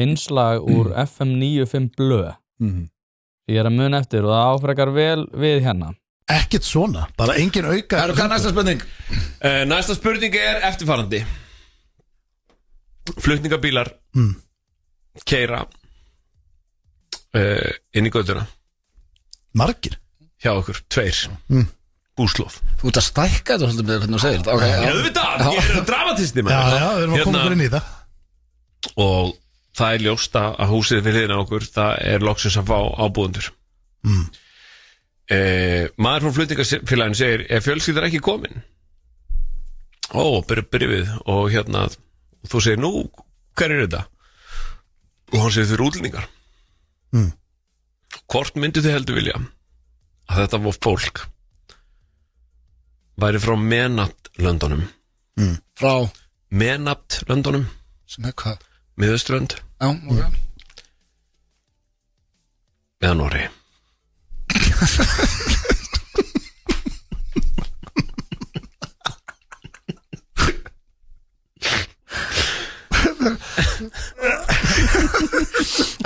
innslag úr FM 95 blöð ég að muna eftir og það áfrekar vel við hérna Ekkert svona, bara engin auka Hvað er næsta spurning? Næsta spurning eftirfarandi Flutningabílar keyra inn í götuna Margir hjá okkur, 2 búslóð Þú ert að stækka þetta svolítið með hvernig þú segir þetta Ég auðvitað, ég dramatisti Já, við erum að koma okkur inn í það Og það ljóst að húsið við hliðina á okkur það loksins að fá ábúðendur Maður frá flutningafélaginu segir fjölskyldan ekki komin byrju við og þú segir nú, hver þetta? Og hann segir þau eru útlendingar Hvort myndu þið heldur vilja að þetta var fólk væri frá Menapt-löndunum Frá Menapt-löndunum sem hvað? Miðauströnd Já, ok eða Noregi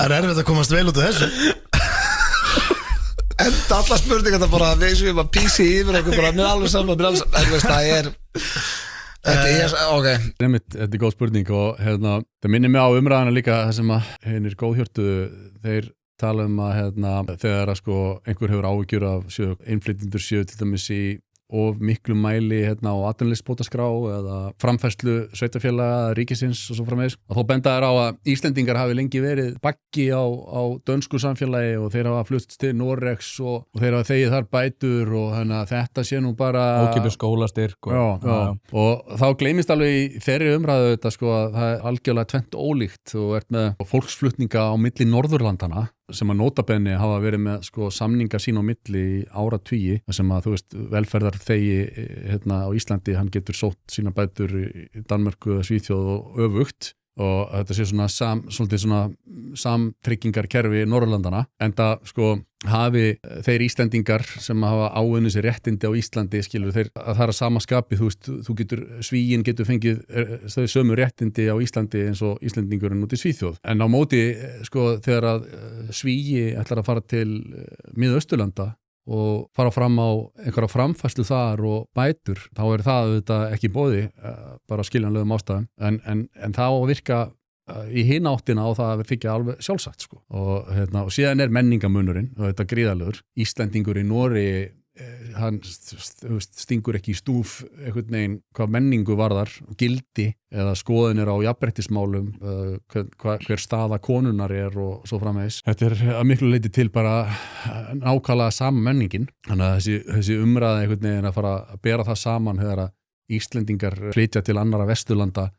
Það erfitt að komast vel út af þessu Enda alla spurningar þetta bara við sem við písi yfir okkur bara með alveg saman Þetta ok Þetta góð spurning og það minnir mig á umræðana líka það sem að hennir góðhjörtu þeir tala að þegar að einhver hefur áhyggjur af innflytjendur séu til dæmis í of miklu mæli á atvinnuleyfisbótaskrá eða framfærslu sveitarfélaga ríkisins og svo framvegis að þá benda þær á að Íslendingar hafi lengi verið baggi á dönsku samfélagi og þeir hafa flutt til Noregs og þeir hafa þegið þar bætur og þannig að þetta sé nú bara ókeypis skólastyrk og þá gleymist alveg í þeirri umræðu þetta að það er algjörlega tvennt ólíkt og ert með fólksflutninga á milli Norðurlandana sem að notabenni hafa verið með samningar sín á milli í áratugi sem að velferðarþegi á Íslandi, hann getur sótt sína bætur í Danmörku, Svíþjóð og öfugt og þetta sé svolítið samtryggingarkerfi Norðurlandana en það hafi þeir Íslendingar sem hafa áunnið sér réttindi á Íslandi skilur þeir að það er að sama skapi Svíinn getur fengið þau sömu réttindi á Íslandi eins og Íslendingurinn út í Svíþjóð en á móti þegar að Svíi ætlar að fara til Miðausturlanda og fara fram á einhverja framfærslu þar og bætur, þá er það auðvitað ekki í boði, bara skiljanlegum ástæðum en það á að virka í hina áttina og það þykja alveg sjálfsagt og síðan er menningamunurinn og þetta gríðalegur Íslendingur í Noregi hann stingur ekki í stúf einhvern veginn hvað menningu varðar gildi eða skoðunir á jafnréttismálum hver staða konunar er og svo framvegis þetta er að miklu leyti til bara nákvæmlega sama menningin þannig að þessi umræða einhvern veginn að fara að bera það saman þegar að Íslendingar flytja til annarra vesturlanda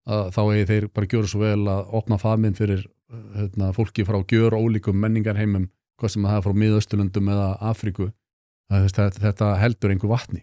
þá eigi þeir bara gjöra svo vel að opna faðminn fyrir fólki frá gjör ólíkum menningarheimum hvað sem það er frá Miðausturlöndum eða Afríku þetta heldur einhver vatni